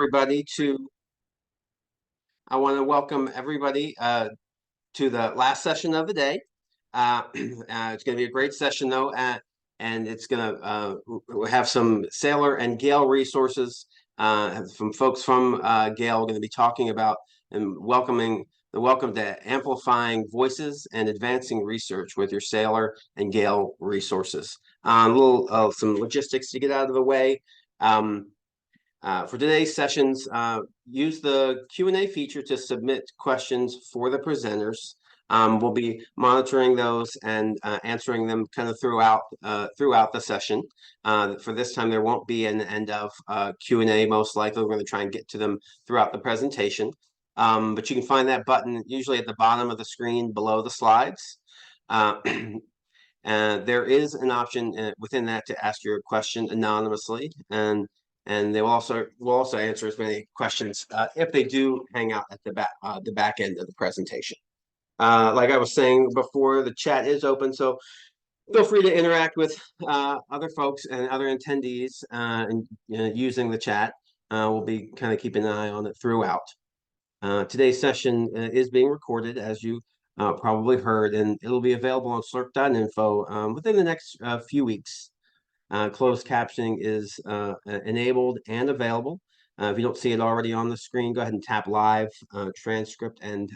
Everybody to I want to welcome everybody to the last session of the day. It's going to be a great session though, and it's going to have some Sailor and Gale resources from folks from Gale. We're going to be talking about and welcome to amplifying voices and advancing research with your Sailor and Gale resources. Some logistics to get out of the way. For today's sessions, use the Q&A feature to submit questions for the presenters. We'll be monitoring those and answering them kind of throughout the session. For this time, there won't be an end of Q&A. Most likely, we're going to try and get to them throughout the presentation. But you can find that button usually at the bottom of the screen below the slides. There is an option within that to ask your question anonymously, and they will also answer as many questions if they do hang out at the back end of the presentation. Like I was saying before, the chat is open, so feel free to interact with other folks and other attendees and using the chat. We'll be kind of keeping an eye on it throughout. Today's session is being recorded, as you probably heard, and it'll be available on slurp.info within the next few weeks. Closed captioning is enabled and available. If you don't see it already on the screen, go ahead and tap live transcript and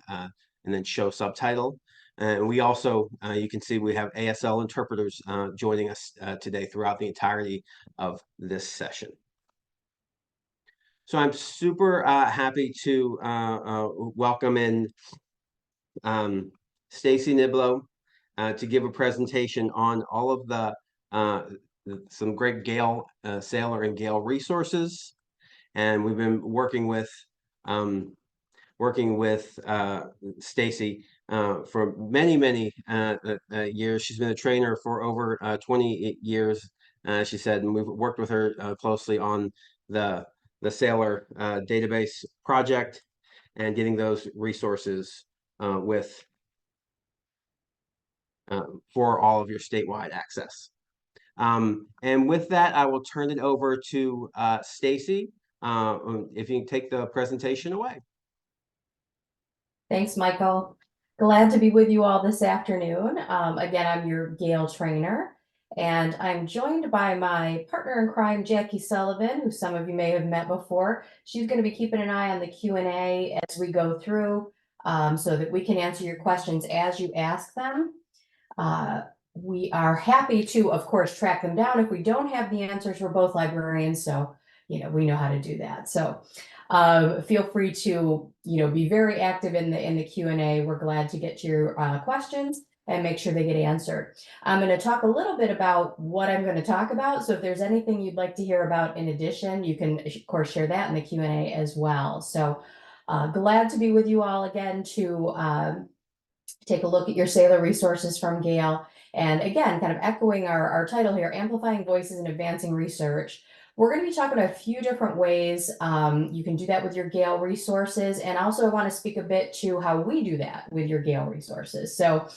then show subtitle. And we also, you can see we have ASL interpreters joining us today throughout the entirety of this session. So I'm super happy to welcome in Stacey Knibloe to give a presentation on all of the some great Gale, Sailor and Gale resources, and we've been working with Stacey for many years. She's been a trainer for over 20 years, she said, and we've worked with her closely on the Sailor database project and getting those resources for all of your statewide access. And with that, I will turn it over to Stacey. If you can take the presentation away. Thanks, Michael. Glad to be with you all this afternoon. Again, I'm your Gale trainer, and I'm joined by my partner in crime, Jackie Sullivan, who some of you may have met before. She's going to be keeping an eye on the Q&A as we go through so that we can answer your questions as you ask them. We are happy to, of course, track them down if we don't have the answers. We're both librarians, so we know how to do that. So feel free to be very active in the Q&A. We're glad to get your questions and make sure they get answered. I'm going to talk a little bit about what I'm going to talk about. So if there's anything you'd like to hear about in addition, you can of course share that in the Q&A as well. So glad to be with you all again to take a look at your Sailor resources from Gale. And again, kind of echoing our title here, Amplifying Voices and Advancing Research. We're going to be talking about a few different ways you can do that with your Gale resources. And also I want to speak a bit to how we do that with your Gale resources. So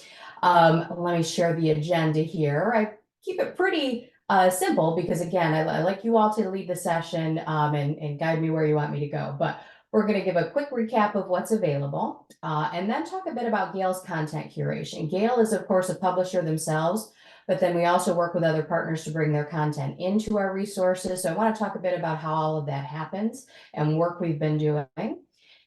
let me share the agenda here. I keep it pretty simple because, again, I like you all to lead the session and guide me where you want me to go. But we're going to give a quick recap of what's available and then talk a bit about Gale's content curation. Gale is, of course, a publisher themselves, but then we also work with other partners to bring their content into our resources. So I want to talk a bit about how all of that happens and work we've been doing.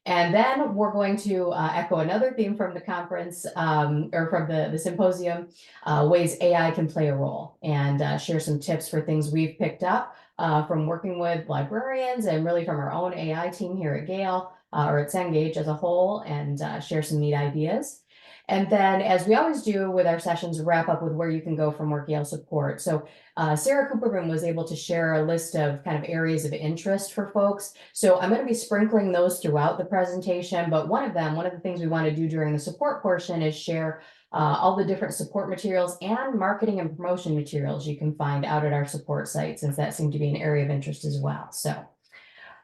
And then we're going to echo another theme from the conference or from the symposium, ways AI can play a role, and share some tips for things we've picked up from working with librarians and really from our own AI team here at Gale or at Cengage as a whole, and share some neat ideas. And then, as we always do with our sessions, wrap up with where you can go for more Gale support. So Sarah Cooperman was able to share a list of kind of areas of interest for folks. So I'm going to be sprinkling those throughout the presentation. But one of the things we want to do during the support portion is share all the different support materials and marketing and promotion materials you can find out at our support site, since that seemed to be an area of interest as well. So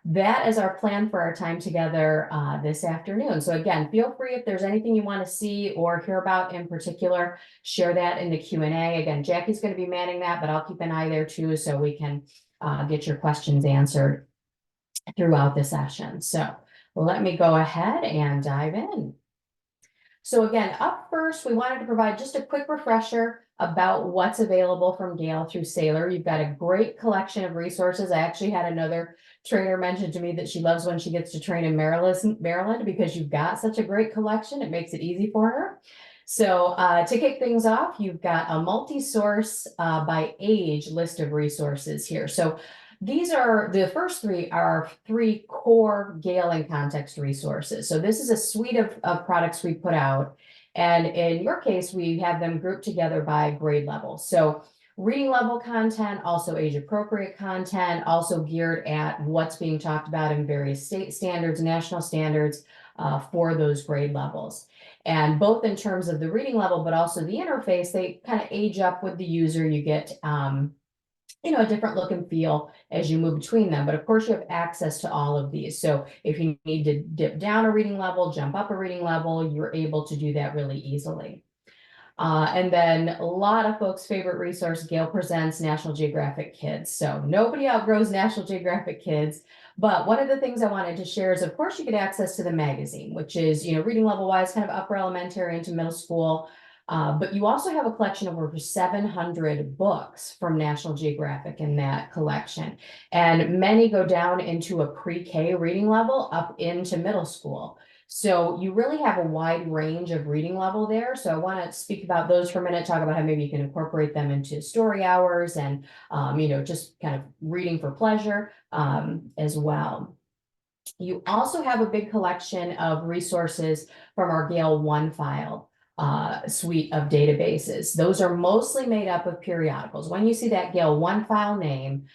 that is our plan for our time together this afternoon. So again, feel free, if there's anything you want to see or hear about in particular, share that in the Q&A. Again, Jackie's going to be manning that, but I'll keep an eye there too, so we can get your questions answered. throughout the session. So let me go ahead and dive in. So again, up first, we wanted to provide just a quick refresher about what's available from Gale through Sailor. You've got a great collection of resources. I actually had another trainer mention to me that she loves when she gets to train in Maryland because you've got such a great collection. It makes it easy for her. So to kick things off, you've got a multi-source by age list of resources here. So these are the first three are three core Gale and context resources. So this is a suite of products we put out. And in your case, we have them grouped together by grade level. So reading level content, also age appropriate content, also geared at what's being talked about in various state standards, national standards for those grade levels. And both in terms of the reading level, but also the interface, they kind of age up with the user. You get a different look and feel as you move between them. But of course, you have access to all of these. So if you need to dip down a reading level, jump up a reading level, you're able to do that really easily. And then a lot of folks' favorite resource, Gale Presents National Geographic Kids. So nobody outgrows National Geographic Kids. But one of the things I wanted to share is, of course, you get access to the magazine, which is, reading level wise, kind of upper elementary into middle school. But you also have a collection of over 700 books from National Geographic in that collection. And many go down into a pre-K reading level up into middle school. So you really have a wide range of reading level there. So I want to speak about those for a minute, talk about how maybe you can incorporate them into story hours and, just kind of reading for pleasure as well. You also have a big collection of resources from our Gale OneFile suite of databases. Those are mostly made up of periodicals. When you see that Gale OneFile name,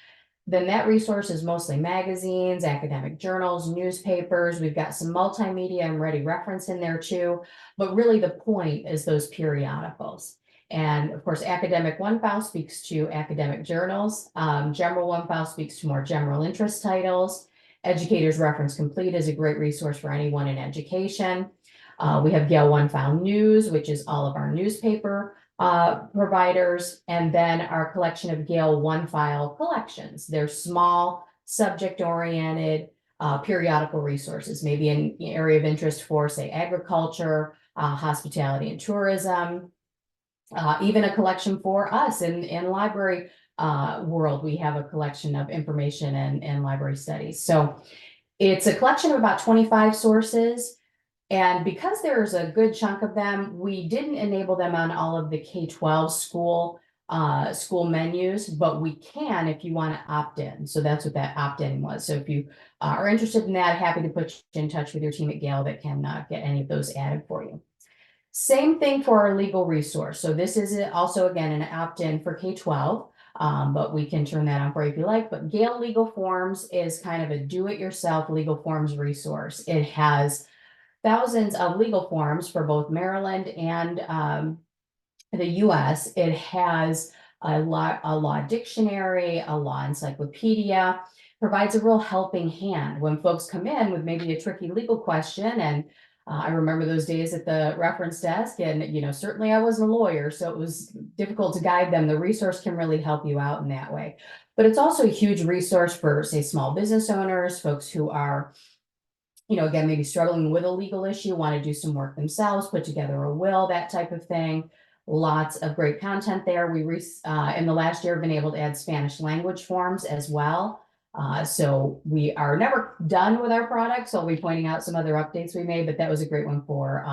then that resource is mostly magazines, academic journals, newspapers. We've got some multimedia and ready reference in there too. But really the point is those periodicals. And of course, academic OneFile speaks to academic journals. General OneFile speaks to more general interest titles. Educators Reference Complete is a great resource for anyone in education. We have Gale OneFile News, which is all of our newspaper providers, and then our collection of Gale OneFile collections. They're small, subject-oriented periodical resources, maybe an area of interest for, say, agriculture, hospitality and tourism, even a collection for us in library world. We have a collection of information and library studies. So it's a collection of about 25 sources. And because there's a good chunk of them, we didn't enable them on all of the K-12 school menus, but we can if you want to opt in. So that's what that opt-in was. So if you are interested in that, happy to put you in touch with your team at Gale that can get any of those added for you. Same thing for our legal resource. So this is also, again, an opt-in for K-12, but we can turn that on for you if you like. But Gale Legal Forms is kind of a do-it-yourself legal forms resource. It has thousands of legal forms for both Maryland and the US. It has a law dictionary, a law encyclopedia, provides a real helping hand when folks come in with maybe a tricky legal question. And I remember those days at the reference desk, and certainly I wasn't a lawyer, so it was difficult to guide them. The resource can really help you out in that way. But it's also a huge resource for, say, small business owners, folks who are again, maybe struggling with a legal issue, want to do some work themselves, put together a will, that type of thing. Lots of great content there. We, in the last year, have been able to add Spanish language forms as well. So we are never done with our product. So I'll be pointing out some other updates we made, but that was a great one for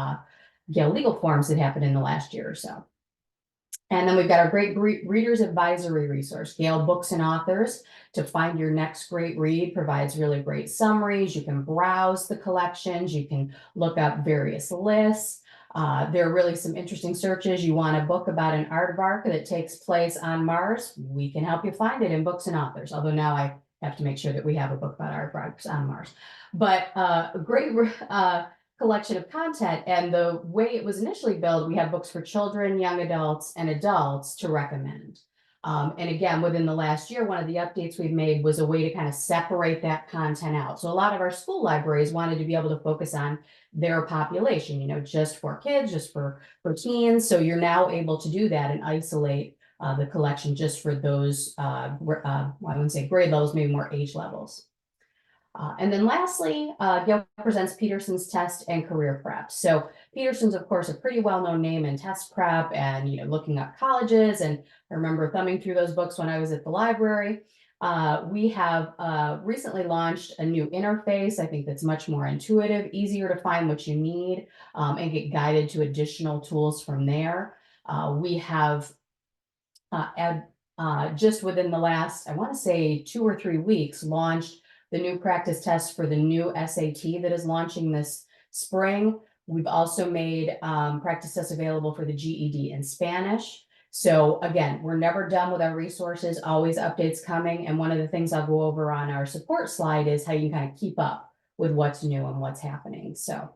Gale Legal Forms that happened in the last year or so. And then we've got our great readers advisory resource, Gale Books and Authors. To find your next great read, provides really great summaries. You can browse the collections. You can look up various lists. There are really some interesting searches. You want a book about an aardvark that takes place on Mars? We can help you find it in Books and Authors. Although now I have to make sure that we have a book about aardvarks on Mars. But a great collection of content, and the way it was initially built, we have books for children, young adults, and adults to recommend. And again, within the last year, one of the updates we've made was a way to kind of separate that content out. So a lot of our school libraries wanted to be able to focus on their population, just for kids, just for teens. So you're now able to do that and isolate the collection just for those, I wouldn't say grade levels, maybe more age levels. And then lastly, Gale presents Peterson's test and career prep. So Peterson's, of course, a pretty well-known name in test prep and looking up colleges. And I remember thumbing through those books when I was at the library. We have recently launched a new interface. I think that's much more intuitive, easier to find what you need, and get guided to additional tools from there. We have just within the last, I want to say 2 or 3 weeks, launched the new practice test for the new SAT that is launching this spring. We've also made practice tests available for the GED in Spanish. So again, we're never done with our resources, always updates coming. And one of the things I'll go over on our support slide is how you can kind of keep up with what's new and what's happening. So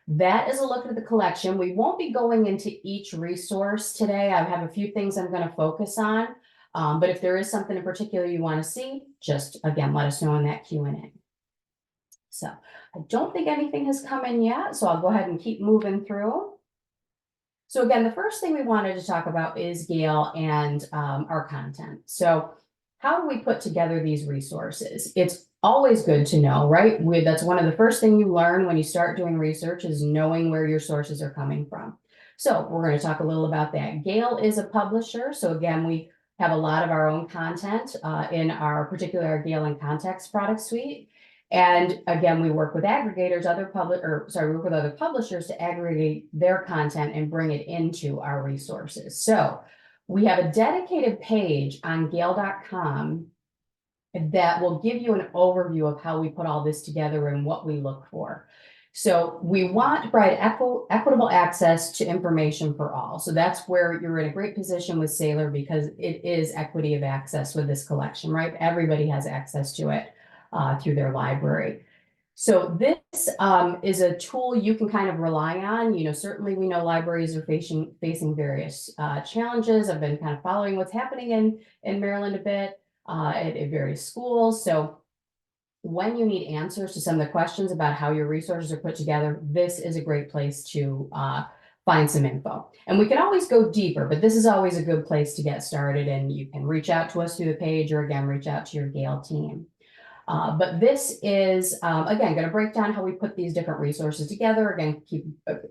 that is a look at the collection. We won't be going into each resource today. I have a few things I'm going to focus on. But if there is something in particular you want to see, just again, let us know in that Q&A. So I don't think anything has come in yet, so I'll go ahead and keep moving through. So again, the first thing we wanted to talk about is Gale and our content. So how do we put together these resources? It's always good to know, right? That's one of the first things you learn when you start doing research is knowing where your sources are coming from. So we're going to talk a little about that. Gale is a publisher. So again, we have a lot of our own content in our particular Gale and Context product suite. And again, we work with aggregators, we work with other publishers to aggregate their content and bring it into our resources. So we have a dedicated page on Gale.com that will give you an overview of how we put all this together and what we look for. So we want to provide equitable access to information for all. So that's where you're in a great position with Sailor because it is equity of access with this collection, right? Everybody has access to it through their library. So this is a tool you can kind of rely on. Certainly we know libraries are facing various challenges. I've been kind of following what's happening in Maryland a bit at various schools. So when you need answers to some of the questions about how your resources are put together, this is a great place to find some info. And we can always go deeper, but this is always a good place to get started. And you can reach out to us through the page or again, reach out to your Gale team. But this is, again, going to break down how we put these different resources together, again, keep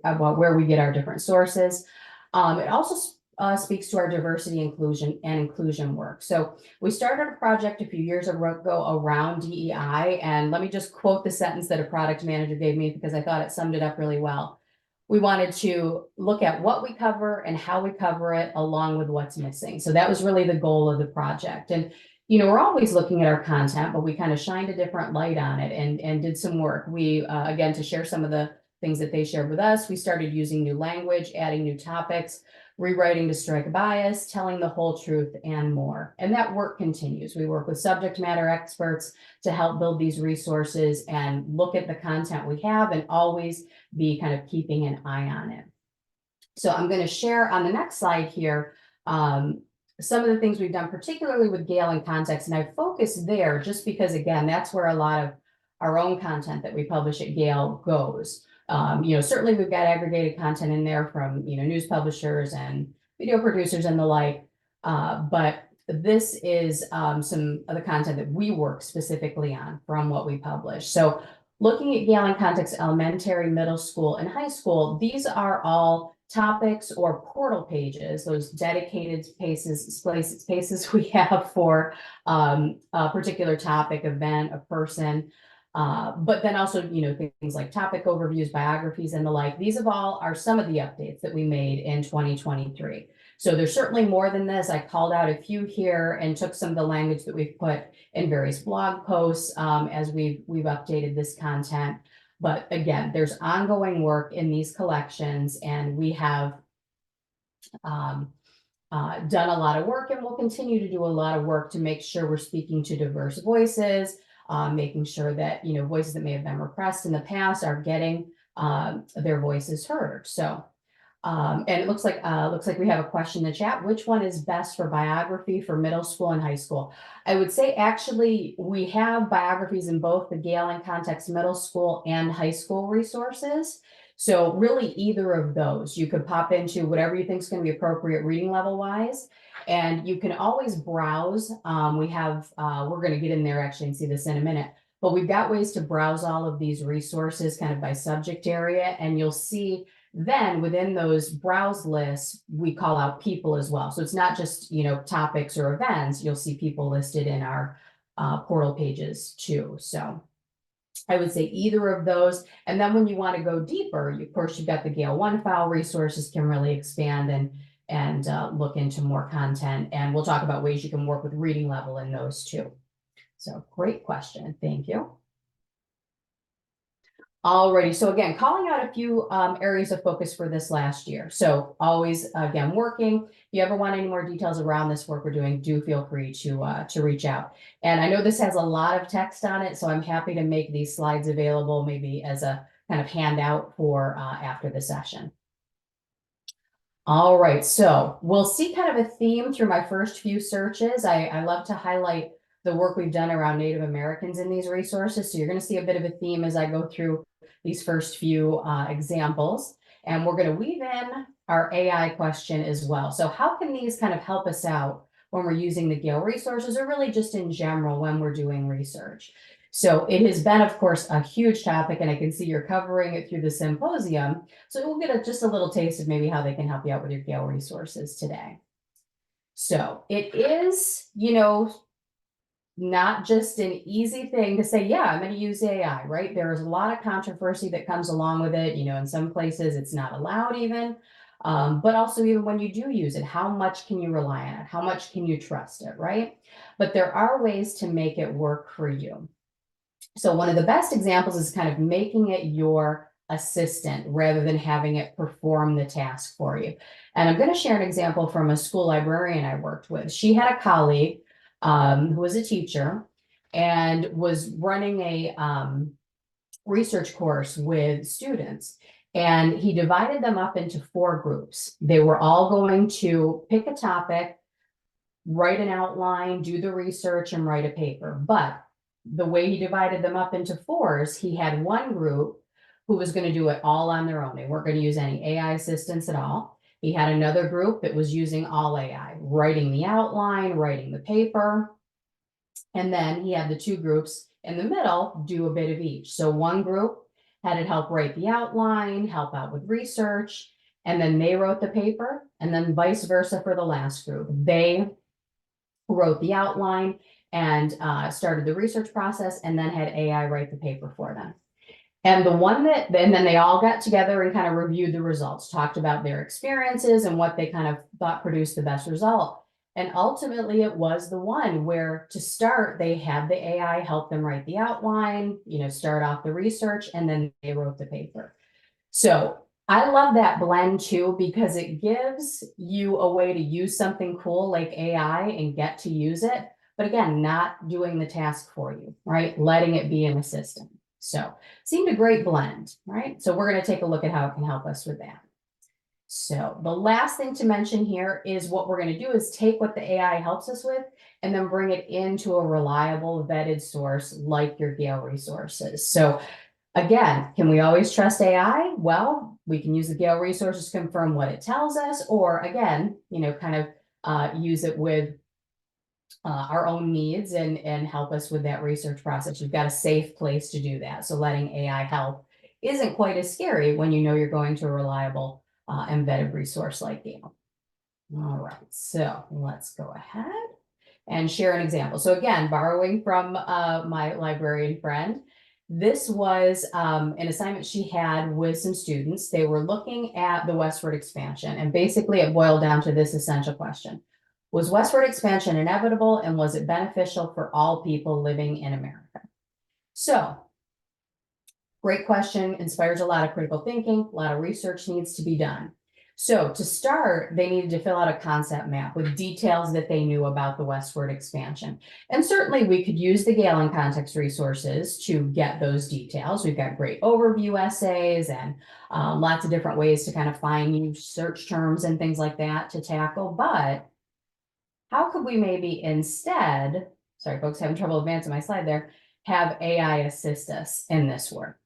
about where we get our different sources. It also speaks to our diversity, inclusion work. So we started a project a few years ago around DEI, and let me just quote the sentence that a product manager gave me because I thought it summed it up really well. We wanted to look at what we cover and how we cover it along with what's missing. So that was really the goal of the project. And we're always looking at our content, but we kind of shined a different light on it and did some work. We, again, to share some of the things that they shared with us, we started using new language, adding new topics, rewriting to strike bias, telling the whole truth, and more. And that work continues. We work with subject matter experts to help build these resources and look at the content we have and always be kind of keeping an eye on it. So I'm going to share on the next slide here some of the things we've done, particularly with Gale and Context. And I focus there just because, again, that's where a lot of our own content that we publish at Gale goes. Certainly we've got aggregated content in there from, news publishers and video producers and the like. But this is some of the content that we work specifically on from what we publish. So looking at Gale and Context elementary, middle school, and high school, these are all topics or portal pages, those dedicated spaces we have for a particular topic, event, a person, but then also, things like topic overviews, biographies, and the like. These are some of the updates that we made in 2023. So there's certainly more than this. I called out a few here and took some of the language that we've put in various blog posts as we've updated this content. But again, there's ongoing work in these collections, and we have done a lot of work and will continue to do a lot of work to make sure we're speaking to diverse voices, making sure that, voices that may have been repressed in the past are getting their voices heard. So, and it looks like we have a question in the chat. Which one is best for biography for middle school and high school? I would say actually we have biographies in both the Gale and Context middle school and high school resources. So really either of those, you could pop into whatever you think is going to be appropriate reading level wise. And you can always browse. We're going to get in there actually and see this in a minute. But we've got ways to browse all of these resources kind of by subject area, and you'll see then within those browse lists, we call out people as well. So it's not just, topics or events. You'll see people listed in our portal pages too. So I would say either of those. And then when you want to go deeper, of course, you've got the Gale One file resources can really expand and look into more content. And we'll talk about ways you can work with reading level in those too. So great question. Thank you. Alrighty, so again, calling out a few areas of focus for this last year. So always, again, working. If you ever want any more details around this work we're doing, do feel free to reach out. And I know this has a lot of text on it, so I'm happy to make these slides available maybe as a kind of handout for after the session. All right, so we'll see kind of a theme through my first few searches. I love to highlight the work we've done around Native Americans in these resources. So you're going to see a bit of a theme as I go through these first few examples. And we're going to weave in our AI question as well. So how can these kind of help us out when we're using the Gale resources, or really just in general when we're doing research? So it has been, of course, a huge topic, and I can see you're covering it through the symposium. So we'll get just a little taste of maybe how they can help you out with your Gale resources today. So it is, not just an easy thing to say, yeah, I'm going to use AI, right? There's a lot of controversy that comes along with it. In some places it's not allowed even, but also even when you do use it, how much can you rely on it? How much can you trust it, right? But there are ways to make it work for you. So one of the best examples is kind of making it your assistant rather than having it perform the task for you. And I'm going to share an example from a school librarian I worked with. She had a colleague who was a teacher and was running a research course with students. And he divided them up into 4 groups. They were all going to pick a topic, write an outline, do the research, and write a paper. But the way he divided them up into 4s, he had one group who was going to do it all on their own. They weren't going to use any AI assistance at all. He had another group that was using all AI, writing the outline, writing the paper. And then he had the 2 groups in the middle do a bit of each. So one group had it help write the outline, help out with research, and then they wrote the paper, and then vice versa for the last group. They wrote the outline and started the research process, and then had AI write the paper for them. And then they all got together and kind of reviewed the results, talked about their experiences and what they kind of thought produced the best result. And ultimately it was the one where, to start, they had the AI help them write the outline, start off the research, and then they wrote the paper. So I love that blend too, because it gives you a way to use something cool like AI and get to use it, but again, not doing the task for you, right? Letting it be an assistant. So seemed a great blend, right? So we're going to take a look at how it can help us with that. So the last thing to mention here is what we're going to do is take what the AI helps us with and then bring it into a reliable vetted source like your Gale resources. So again, can we always trust AI? Well, we can use the Gale resources to confirm what it tells us, or again, kind of use it with our own needs and help us with that research process. You've got a safe place to do that. So letting AI help isn't quite as scary when you're going to a reliable and vetted resource like Gale. All right, so let's go ahead and share an example. So again, borrowing from my librarian friend, this was an assignment she had with some students. They were looking at the westward expansion, and basically it boiled down to this essential question. Was westward expansion inevitable, and was it beneficial for all people living in America? So, great question, inspires a lot of critical thinking, a lot of research needs to be done. So to start, they needed to fill out a concept map with details that they knew about the westward expansion. And certainly we could use the Gale and context resources to get those details. We've got great overview essays and lots of different ways to kind of find new search terms and things like that to tackle. But how could we maybe instead, sorry, folks, having trouble advancing my slide there, have AI assist us in this work?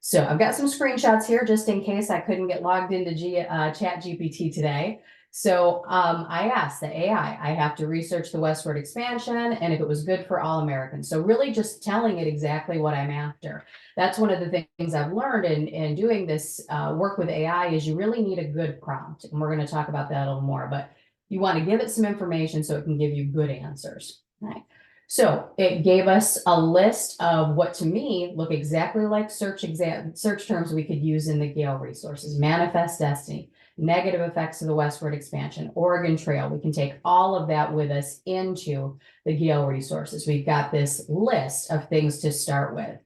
So I've got some screenshots here just in case I couldn't get logged into Chat GPT today. So I asked the AI, I have to research the westward expansion and if it was good for all Americans. So really just telling it exactly what I'm after. That's one of the things I've learned in doing this work with AI is you really need a good prompt. And we're going to talk about that a little more, but you want to give it some information so it can give you good answers. Right. So it gave us a list of what to me look exactly like search terms we could use in the Gale resources: manifest destiny, negative effects of the westward expansion, Oregon Trail. We can take all of that with us into the Gale resources. We've got this list of things to start with.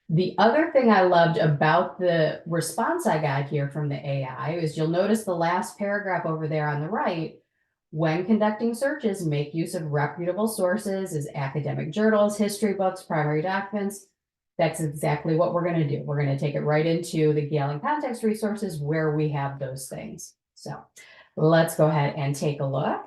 The other thing I loved about the response I got here from the AI is you'll notice the last paragraph over there on the right. When conducting searches, make use of reputable sources as academic journals, history books, primary documents. That's exactly what we're going to do. We're going to take it right into the Gale and context resources where we have those things. So let's go ahead and take a look.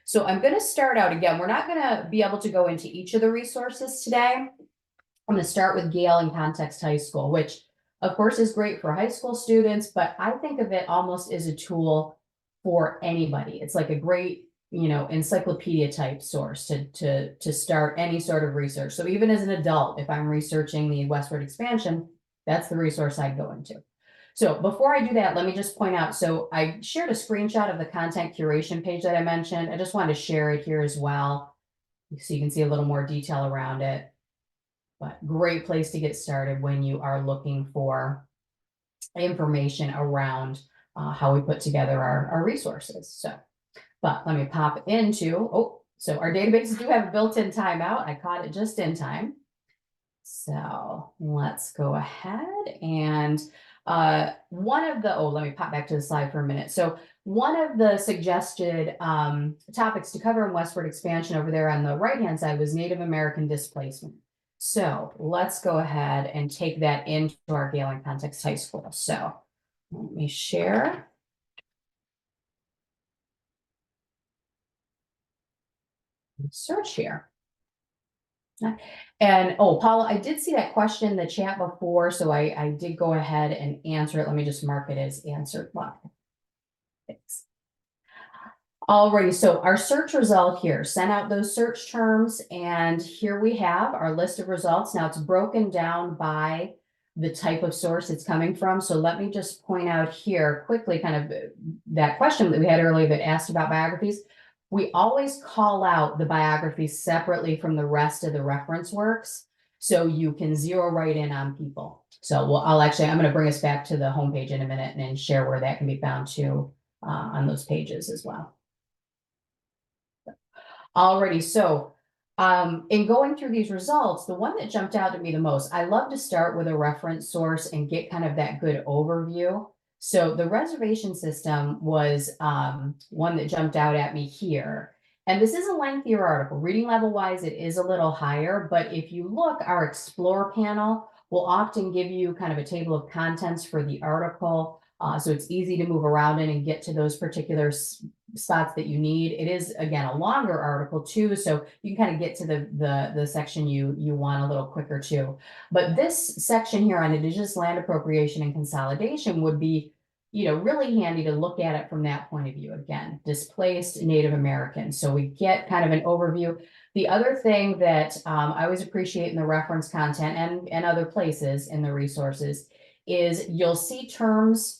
So I'm going to start out again. We're not going to be able to go into each of the resources today. I'm going to start with Gale and Context High School, which of course is great for high school students, but I think of it almost as a tool for anybody. It's like a great, encyclopedia type source to start any sort of research. So even as an adult, if I'm researching the westward expansion, that's the resource I'd go into. So before I do that, let me just point out, so I shared a screenshot of the content curation page that I mentioned. I just wanted to share it here as well, so you can see a little more detail around it. But great place to get started when you are looking for information around how we put together our resources. So, but let me pop into, so our databases do have a built-in timeout. I caught it just in time. So let's go ahead and let me pop back to the slide for a minute. So one of the suggested topics to cover in westward expansion over there on the right-hand side was Native American displacement. So let's go ahead and take that into our Gale and Context High School. So let me share. Search here. And Paula, I did see that question in the chat before, so I did go ahead and answer it. Let me just mark it as answered. Thanks. Alrighty, so our search result here, sent out those search terms, and here we have our list of results. Now it's broken down by the type of source it's coming from. So let me just point out here quickly kind of that question that we had earlier that asked about biographies. We always call out the biographies separately from the rest of the reference works, so you can zero right in on people. So I'm going to bring us back to the homepage in a minute and share where that can be found too on those pages as well. Alrighty, so in going through these results, the one that jumped out to me the most, I love to start with a reference source and get kind of that good overview. So the reservation system was one that jumped out at me here. And this is a lengthier article. Reading level wise, it is a little higher, but if you look, our Explore panel will often give you kind of a table of contents for the article. So it's easy to move around in and get to those particular spots that you need. It is, again, a longer article too, so you can kind of get to the section you want a little quicker too. But this section here on indigenous land appropriation and consolidation would be, really handy to look at it from that point of view. Again, displaced Native Americans. So we get kind of an overview. The other thing that I always appreciate in the reference content and other places in the resources is you'll see terms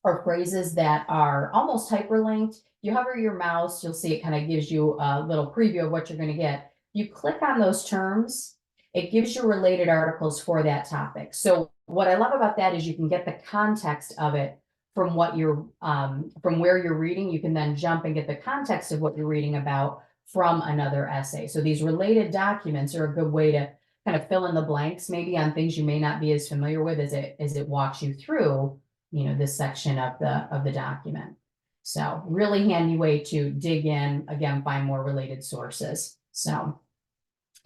or phrases that are almost hyperlinked. You hover your mouse, you'll see it kind of gives you a little preview of what you're going to get. You click on those terms, it gives you related articles for that topic. So what I love about that is you can get the context of it from what you're from where you're reading. You can then jump and get the context of what you're reading about from another essay. So these related documents are a good way to kind of fill in the blanks maybe on things you may not be as familiar with as it walks you through this section of the document. So really handy way to dig in, again, find more related sources. So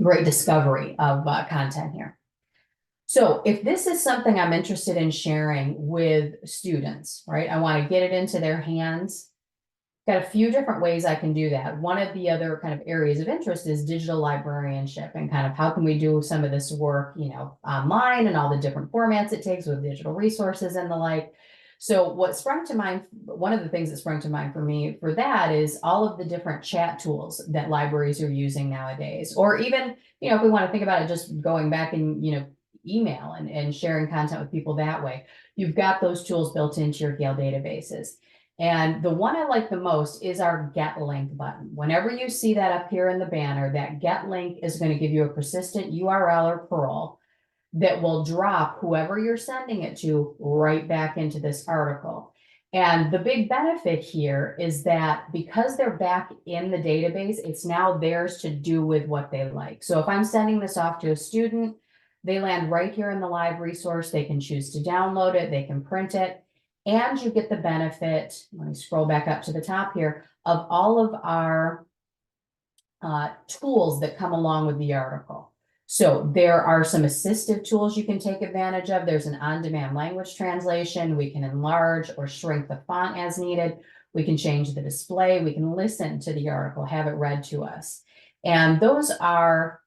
great discovery of content here. So if this is something I'm interested in sharing with students, right, I want to get it into their hands. Got a few different ways I can do that. One of the other kind of areas of interest is digital librarianship and kind of how can we do some of this work, online and all the different formats it takes with digital resources and the like. So what sprung to mind, one of the things that sprung to mind for me for that is all of the different chat tools that libraries are using nowadays, or even, if we want to think about it, just going back and, email and sharing content with people that way. You've got those tools built into your Gale databases. And the one I like the most is our get link button. Whenever you see that up here in the banner, that get link is going to give you a persistent URL or parole that will drop whoever you're sending it to right back into this article. And the big benefit here is that because they're back in the database, it's now theirs to do with what they like. So if I'm sending this off to a student, they land right here in the live resource. They can choose to download it, they can print it, and you get the benefit, let me scroll back up to the top here, of all of our tools that come along with the article. So there are some assistive tools you can take advantage of. There's an on-demand language translation. We can enlarge or shrink the font as needed. We can change the display. We can listen to the article, have it read to us. And those are,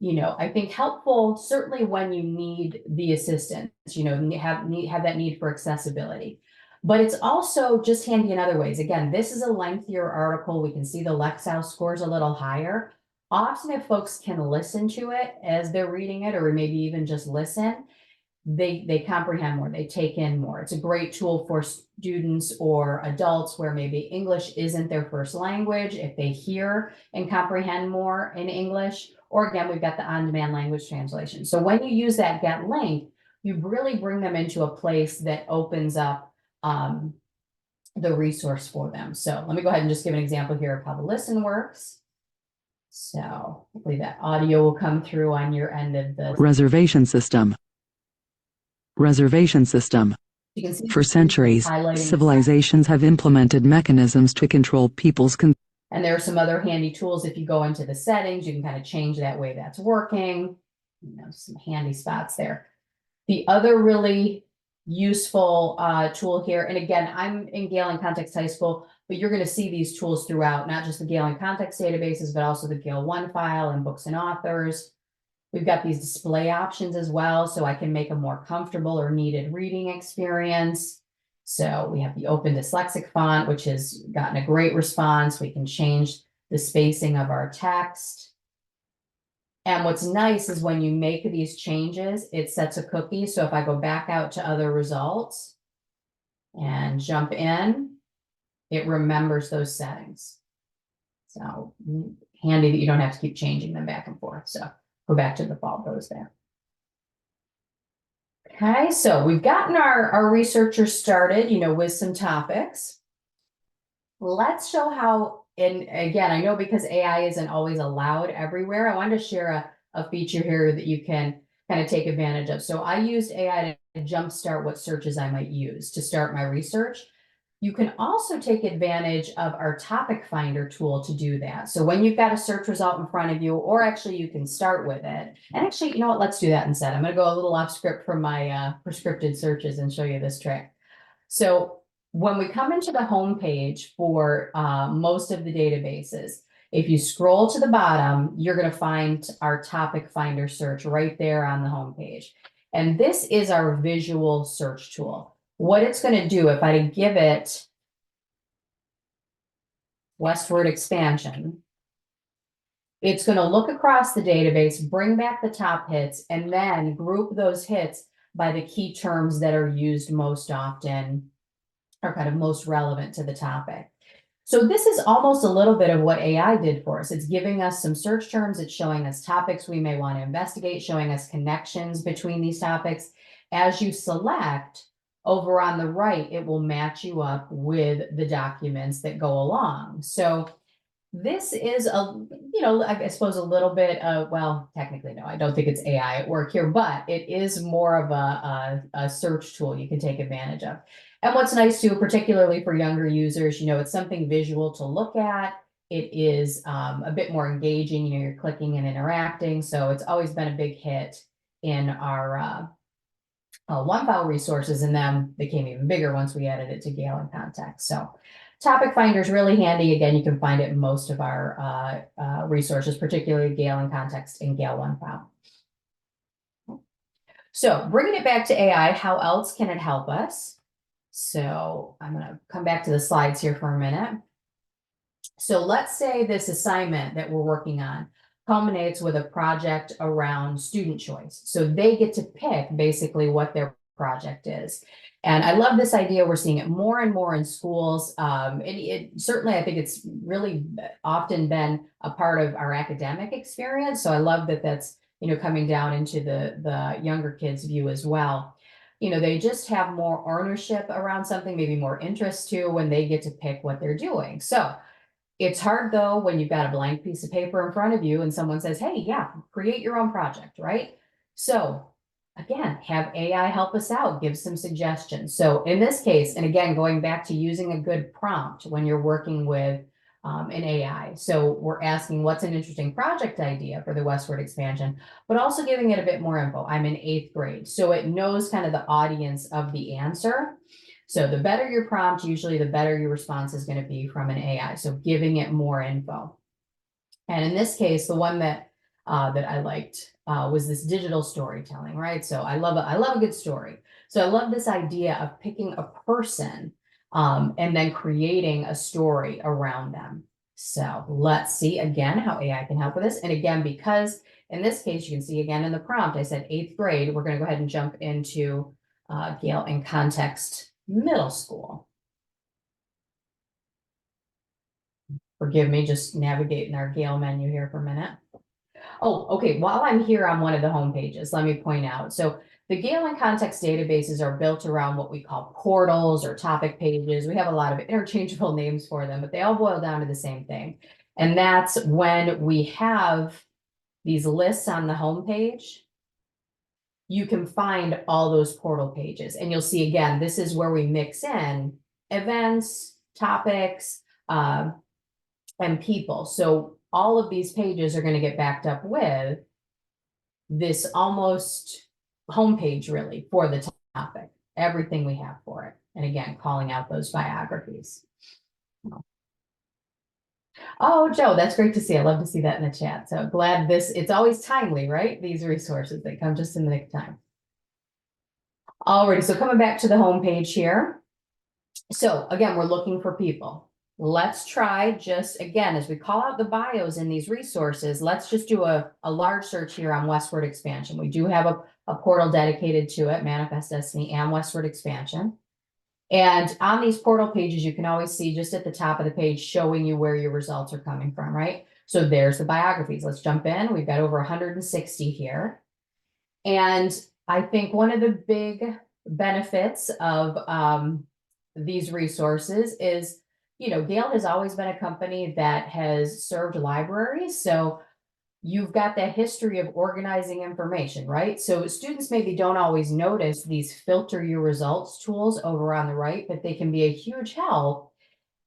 I think helpful, certainly when you need the assistance, have that need for accessibility. But it's also just handy in other ways. Again, this is a lengthier article. We can see the Lexile scores a little higher. Often if folks can listen to it as they're reading it, or maybe even just listen, they comprehend more, they take in more. It's a great tool for students or adults where maybe English isn't their first language, if they hear and comprehend more in English. Or again, we've got the on-demand language translation. So when you use that get link, you really bring them into a place that opens up the resource for them. So let me go ahead and just give an example here of how the listen works. So hopefully that audio will come through on your end of the reservation system. Reservation system. You can see for centuries, civilizations have implemented mechanisms to control people's and there are some other handy tools. If you go into the settings, you can kind of change that way that's working. Some handy spots there. The other really useful tool here, and again, I'm in Gale and Context High School, but you're going to see these tools throughout, not just the Gale and Context databases, but also the Gale One file and books and authors. We've got these display options as well, so I can make a more comfortable or needed reading experience. So we have the Open Dyslexic font, which has gotten a great response. We can change the spacing of our text. And what's nice is when you make these changes, it sets a cookie. So if I go back out to other results and jump in, it remembers those settings. So handy that you don't have to keep changing them back and forth. So go back to the default those there. Okay, so we've gotten our researchers started, with some topics. Let's show how, and again, I know because AI isn't always allowed everywhere, I wanted to share a feature here that you can kind of take advantage of. So I used AI to jumpstart what searches I might use to start my research. You can also take advantage of our topic finder tool to do that. So when you've got a search result in front of you, or actually you can start with it. And actually, you know what, let's do that instead. I'm going to go a little off script from my prescripted searches and show you this trick. So when we come into the home page for most of the databases, if you scroll to the bottom, you're going to find our topic finder search right there on the home page. And this is our visual search tool. What it's going to do, if I give it westward expansion, it's going to look across the database, bring back the top hits, and then group those hits by the key terms that are used most often or kind of most relevant to the topic. So this is almost a little bit of what AI did for us. It's giving us some search terms. It's showing us topics we may want to investigate, showing us connections between these topics. As you select, over on the right, it will match you up with the documents that go along. So this is I suppose a little bit of, well, technically, no, I don't think it's AI at work here, but it is more of a search tool you can take advantage of. And what's nice too, particularly for younger users, it's something visual to look at. It is a bit more engaging, you're clicking and interacting. So it's always been a big hit in our one file resources, and then became even bigger once we added it to Gale and Context. So topic finder is really handy. Again, you can find it in most of our resources, particularly Gale and Context and Gale one file. So bringing it back to AI, how else can it help us? So I'm going to come back to the slides here for a minute. So let's say this assignment that we're working on culminates with a project around student choice. So they get to pick basically what their project is. And I love this idea. We're seeing it more and more in schools. It certainly, I think it's really often been a part of our academic experience. So I love that that's, coming down into the younger kids' view as well. They just have more ownership around something, maybe more interest too, when they get to pick what they're doing. So it's hard though when you've got a blank piece of paper in front of you and someone says, hey, yeah, create your own project, right? So again, have AI help us out, give some suggestions. So in this case, and again, going back to using a good prompt when you're working with an AI. So we're asking what's an interesting project idea for the westward expansion, but also giving it a bit more info. I'm in 8th grade, so it knows kind of the audience of the answer. So the better your prompt, usually the better your response is going to be from an AI. So giving it more info. And in this case, the one that I liked was this digital storytelling, right? So I love a good story. So I love this idea of picking a person and then creating a story around them. So let's see again how AI can help with this. And again, because in this case, you can see again in the prompt, I said 8th grade, we're going to go ahead and jump into Gale in Context Middle School. Forgive me, just navigating our Gale menu here for a minute. Oh, okay. While I'm here on one of the home pages, let me point out. So the Gale and Context databases are built around what we call portals or topic pages. We have a lot of interchangeable names for them, but they all boil down to the same thing. And that's when we have these lists on the home page, you can find all those portal pages. And you'll see, again, this is where we mix in events, topics, and people. So all of these pages are going to get backed up with this almost homepage really for the topic, everything we have for it. And again, calling out those biographies. Oh, Joe, that's great to see. I love to see that in the chat. So glad it's always timely, right? These resources, they come just in the nick of time. Alrighty, so coming back to the home page here. So again, we're looking for people. Let's try just, again, as we call out the bios in these resources, let's just do a large search here on westward expansion. We do have a portal dedicated to it, Manifest Destiny and Westward Expansion. And on these portal pages, you can always see just at the top of the page showing you where your results are coming from, right? So there's the biographies. Let's jump in. We've got over 160 here. And I think one of the big benefits of these resources is, Gale has always been a company that has served libraries. So you've got that history of organizing information, right? So students maybe don't always notice these filter your results tools over on the right, but they can be a huge help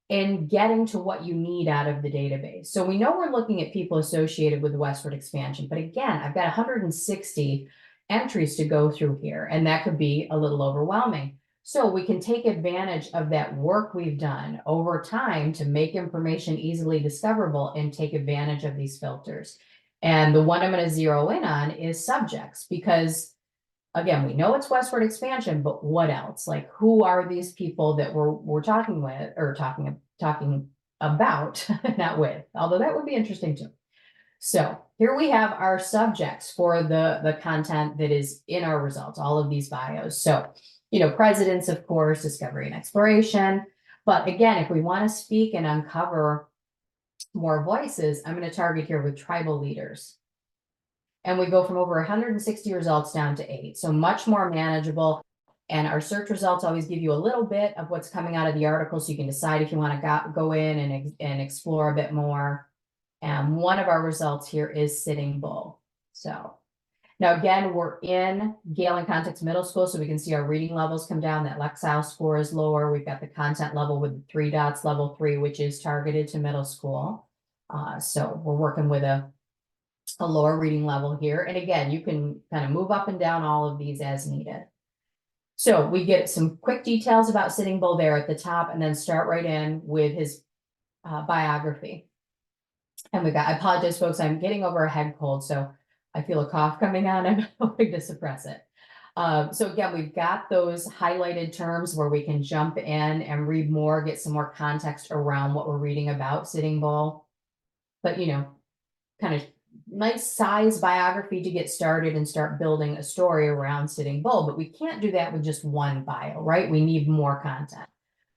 in getting to what you need out of the database. So we know we're looking at people associated with the westward expansion, but again, I've got 160 entries to go through here, and that could be a little overwhelming. So we can take advantage of that work we've done over time to make information easily discoverable and take advantage of these filters. And the one I'm going to zero in on is subjects, because again, we know it's westward expansion, but what else? Like, who are these people that we're talking with or talking about, not with, although that would be interesting too. So here we have our subjects for the content that is in our results, all of these bios. So, presidents, of course, discovery and exploration. But again, if we want to speak and uncover more voices, I'm going to target here with tribal leaders. And we go from over 160 results down to 8. So much more manageable. And our search results always give you a little bit of what's coming out of the article, so you can decide if you want to go in and explore a bit more. And one of our results here is Sitting Bull. So now again, we're in Gale and Context Middle School, so we can see our reading levels come down. That Lexile score is lower. We've got the content level with the 3 dots, level 3, which is targeted to middle school. So we're working with a lower reading level here. And again, you can kind of move up and down all of these as needed. So we get some quick details about Sitting Bull there at the top, and then start right in with his biography. And I apologize, folks, I'm getting over a head cold, so I feel a cough coming on. I'm hoping to suppress it. So again, we've got those highlighted terms where we can jump in and read more, get some more context around what we're reading about Sitting Bull. But, kind of nice size biography to get started and start building a story around Sitting Bull. But we can't do that with just one bio, right? We need more content.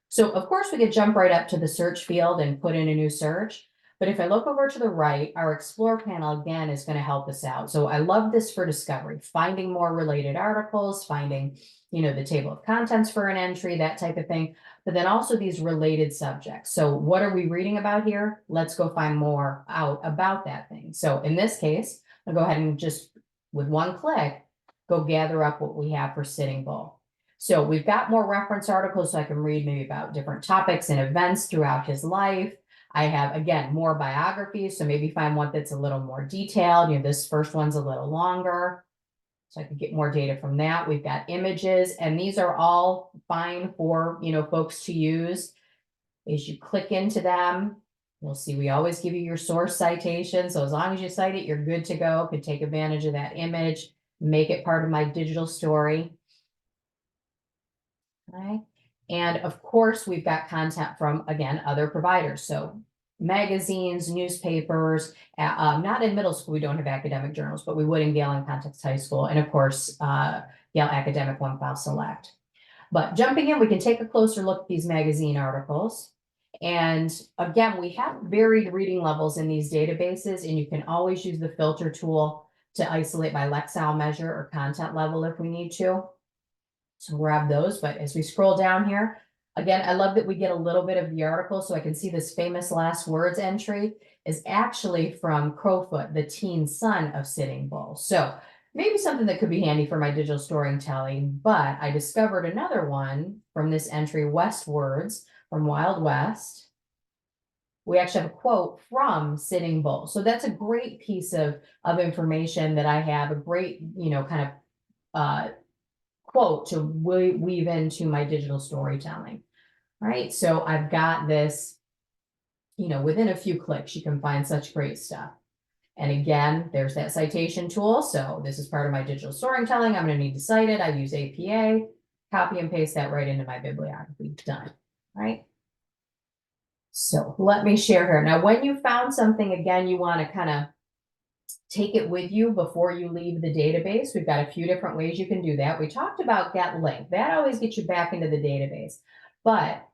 So of course we could jump right up to the search field and put in a new search. But if I look over to the right, our Explore panel again is going to help us out. So I love this for discovery, finding more related articles, finding, the table of contents for an entry, that type of thing. But then also these related subjects. So what are we reading about here? Let's go find more out about that thing. So in this case, I'll go ahead and just with one click, go gather up what we have for Sitting Bull. So we've got more reference articles so I can read maybe about different topics and events throughout his life. I have, again, more biographies, so maybe find one that's a little more detailed. This first one's a little longer, so I can get more data from that. We've got images, and these are all fine for, folks to use. As you click into them, you'll see we always give you your source citation. So as long as you cite it, you're good to go. Could take advantage of that image, make it part of my digital story. Okay. And of course, we've got content from, again, other providers. So magazines, newspapers, not in middle school, we don't have academic journals, but we would in Gale and Context High School. And of course, Gale Academic One File Select. But jumping in, we can take a closer look at these magazine articles. And again, we have varied reading levels in these databases, and you can always use the filter tool to isolate by Lexile measure or content level if we need to. So grab those, but as we scroll down here, again, I love that we get a little bit of the article, so I can see this famous last words entry is actually from Crowfoot, the teen son of Sitting Bull. So maybe something that could be handy for my digital storytelling, but I discovered another one from this entry, Westwards from Wild West. We actually have a quote from Sitting Bull. So that's a great piece of information that I have, a great, kind of quote to weave into my digital storytelling. All right, so I've got this, within a few clicks, you can find such great stuff. And again, there's that citation tool. So this is part of my digital storytelling. I'm going to need to cite it. I use APA, copy and paste that right into my bibliography. Done. All right. So let me share here. Now, when you found something, again, you want to kind of take it with you before you leave the database. We've got a few different ways you can do that. We talked about get link. That always gets you back into the database. But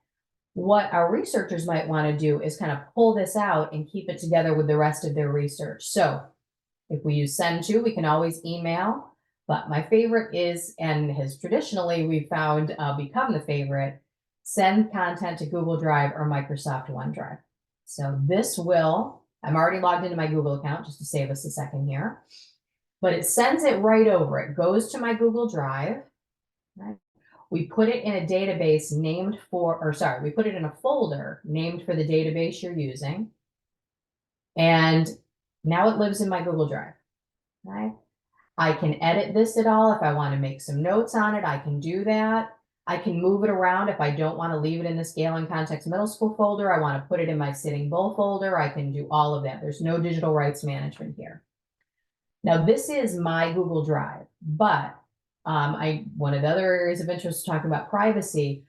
what our researchers might want to do is kind of pull this out and keep it together with the rest of their research. So if we use send to, we can always email. But my favorite is, and has traditionally we've found become the favorite, send content to Google Drive or Microsoft OneDrive. So this will, I'm already logged into my Google account just to save us a second here, but it sends it right over. It goes to my Google Drive. Right? We put it in a database named for, or sorry, we put it in a folder named for the database you're using. And now it lives in my Google Drive. Right? I can edit this at all. If I want to make some notes on it, I can do that. I can move it around if I don't want to leave it in this Gale and Context Middle School folder. I want to put it in my Sitting Bull folder. I can do all of that. There's no digital rights management here. Now, this is my Google Drive, but one of the other areas of interest talking about privacy,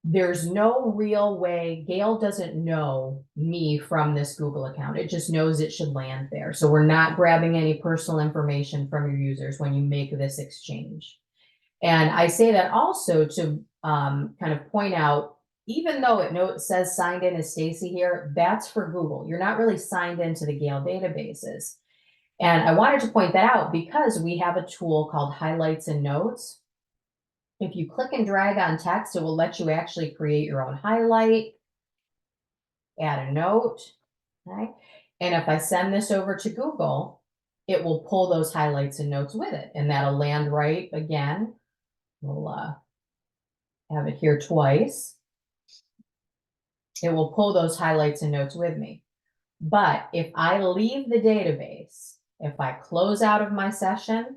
there's no real way, Gale doesn't know me from this Google account. It just knows it should land there. So we're not grabbing any personal information from your users when you make this exchange. And I say that also to kind of point out, even though it says signed in as Stacey here, that's for Google. You're not really signed into the Gale databases. And I wanted to point that out because we have a tool called Highlights and Notes. If you click and drag on text, it will let you actually create your own highlight, add a note, okay? And if I send this over to Google, it will pull those highlights and notes with it. And that'll land right again. We'll have it here twice. It will pull those highlights and notes with me. But if I leave the database, if I close out of my session,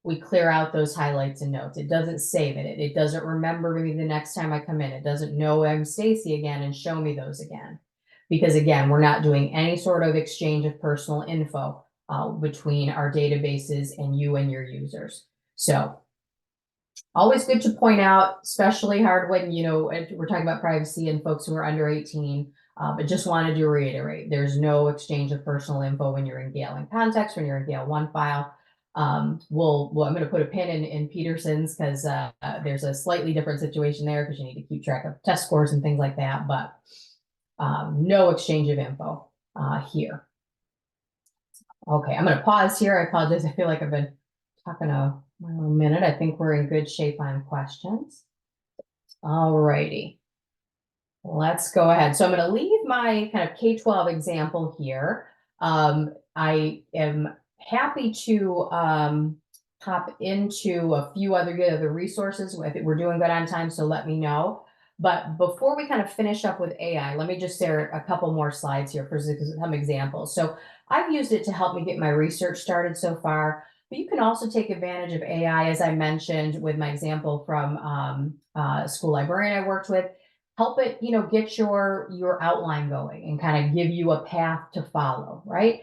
we clear out those highlights and notes. It doesn't save it. It doesn't remember me the next time I come in. It doesn't know I'm Stacey again and show me those again. Because again, we're not doing any sort of exchange of personal info between our databases and you and your users. So Always good to point out, especially hard when, you know, we're talking about privacy and folks who are under 18, but just wanted to reiterate, there's no exchange of personal info when you're in Gale in context, when you're in Gale 1 file. I'm going to put a pin in Peterson's because there's a slightly different situation there because you need to keep track of test scores and things like that, but no exchange of info here. Okay, I'm going to pause here. I apologize. I feel like I've been talking a minute. I think we're in good shape on questions. All righty. Let's go ahead. So I'm going to leave my kind of K-12 example here. I am happy to hop into a few other resources. I think we're doing good on time, so let me know. But before we kind of finish up with AI, let me just share a couple more slides here for some examples. So I've used it to help me get my research started so far, but you can also take advantage of AI, as I mentioned with my example from school librarian I worked with. Help it, you know, get your outline going and kind of give you a path to follow, right?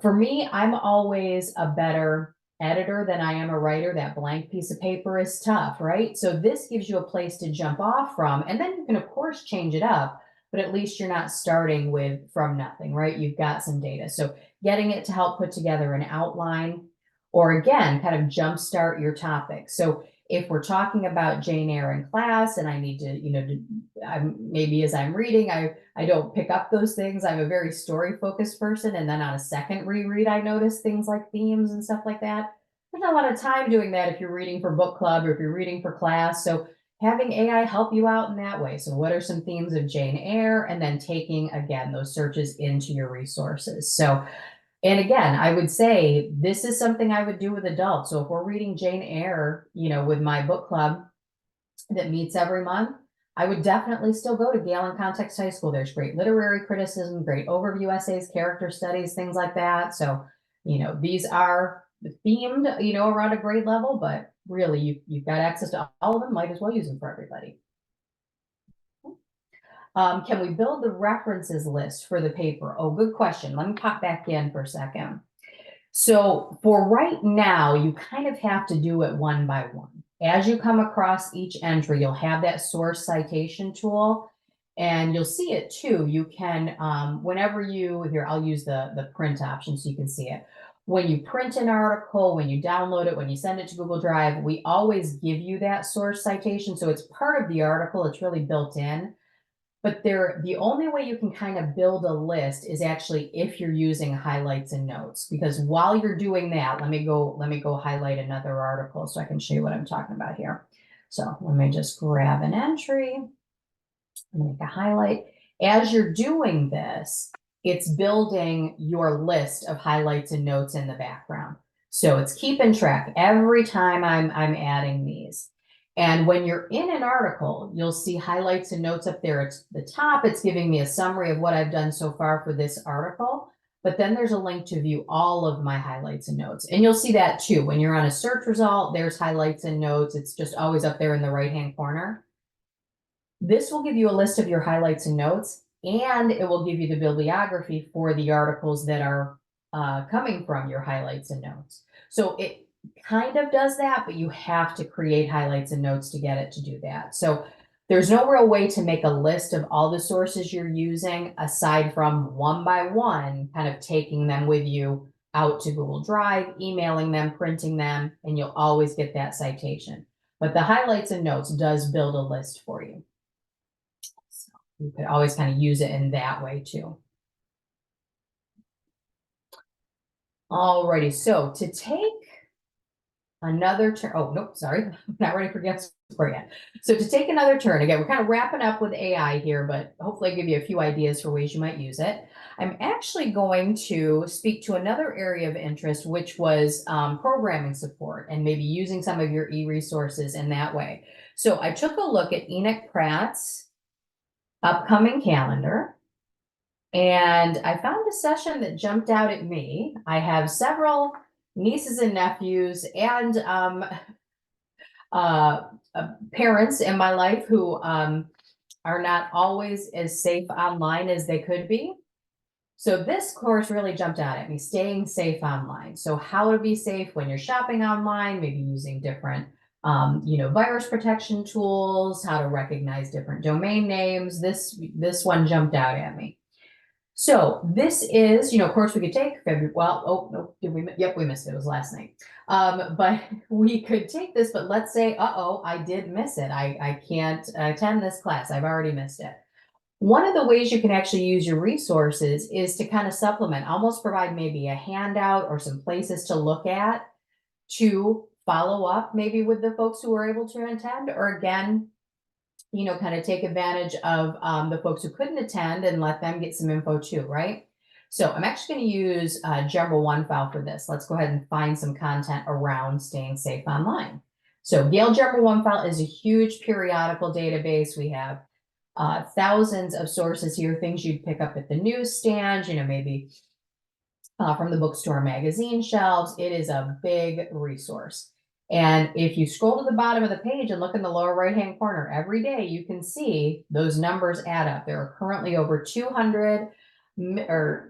For me, I'm always a better editor than I am a writer. That blank piece of paper is tough, right? So this gives you a place to jump off from, and then you can of course change it up, but at least you're not starting from nothing, right? You've got some data. So getting it to help put together an outline, or again, kind of jumpstart your topic. So if we're talking about Jane Eyre in class and I need to, you know, maybe as I'm reading, I don't pick up those things. I'm a very story focused person. And then on a second reread, I notice things like themes and stuff like that. There's not a lot of time doing that if you're reading for book club or if you're reading for class. So having AI help you out in that way. So what are some themes of Jane Eyre? And then taking, again, those searches into your resources. So, and again, I would say this is something I would do with adults. So if we're reading Jane Eyre, you know, with my book club that meets every month, I would definitely still go to Gale in Context High School. There's great literary criticism, great overview essays, character studies, things like that. So, you know, these are themed, you know, around a grade level, but really you've got access to all of them, might as well use them for everybody. Can we build the references list for the paper? Oh, good question. Let me pop back in for a second. So for right now, you kind of have to do it one by one. As you come across each entry, you'll have that source citation tool, and you'll see it too. You can, whenever here, I'll use the print option so you can see it. When you print an article, when you download it, when you send it to Google Drive, we always give you that source citation. So it's part of the article. It's really built in. But the only way you can kind of build a list is actually if you're using highlights and notes, because while you're doing that, let me go highlight another article so I can show you what I'm talking about here. So let me just grab an entry and make a highlight. As you're doing this, it's building your list of highlights and notes in the background. So it's keeping track every time I'm adding these. And when you're in an article, you'll see highlights and notes up there at the top. It's giving me a summary of what I've done so far for this article. But then there's a link to view all of my highlights and notes. And you'll see that too. When you're on a search result, there's highlights and notes. It's just always up there in the right-hand corner. This will give you a list of your highlights and notes, and it will give you the bibliography for the articles that are coming from your highlights and notes. So it kind of does that, but you have to create highlights and notes to get it to do that. So there's no real way to make a list of all the sources you're using aside from one by one, kind of taking them with you out to Google Drive, emailing them, printing them, and you'll always get that citation. But the highlights and notes does build a list for you. So you could always kind of use it in that way too. Alrighty, so to take another turn, oh, nope, sorry, I'm not ready for guest score yet. So to take another turn, again, we're kind of wrapping up with AI here, but hopefully I'll give you a few ideas for ways you might use it. I'm actually going to speak to another area of interest, which was programming support and maybe using some of your e-resources in that way. So I took a look at Enoch Pratt's upcoming calendar, and I found a session that jumped out at me. I have several nieces and nephews and parents in my life who are not always as safe online as they could be. So this course really jumped out at me, staying safe online. So how to be safe when you're shopping online, maybe using different Virus protection tools, how to recognize different domain names. This one jumped out at me. So this is, of course we could take February, well, oh, no, did we, yep, we missed it, it was last night. But we could take this, but let's say, I did miss it. I can't attend this class. I've already missed it. One of the ways you can actually use your resources is to kind of supplement, almost provide maybe a handout or some places to look at to follow up maybe with the folks who were able to attend, or again, kind of take advantage of the folks who couldn't attend and let them get some info too, right? So I'm actually going to use General OneFile for this. Let's go ahead and find some content around staying safe online. So Gale General OneFile is a huge periodical database. We have thousands of sources here, things you'd pick up at the newsstand, maybe from the bookstore magazine shelves. It is a big resource. And if you scroll to the bottom of the page and look in the lower right-hand corner, every day you can see those numbers add up. There are currently over 200, 200,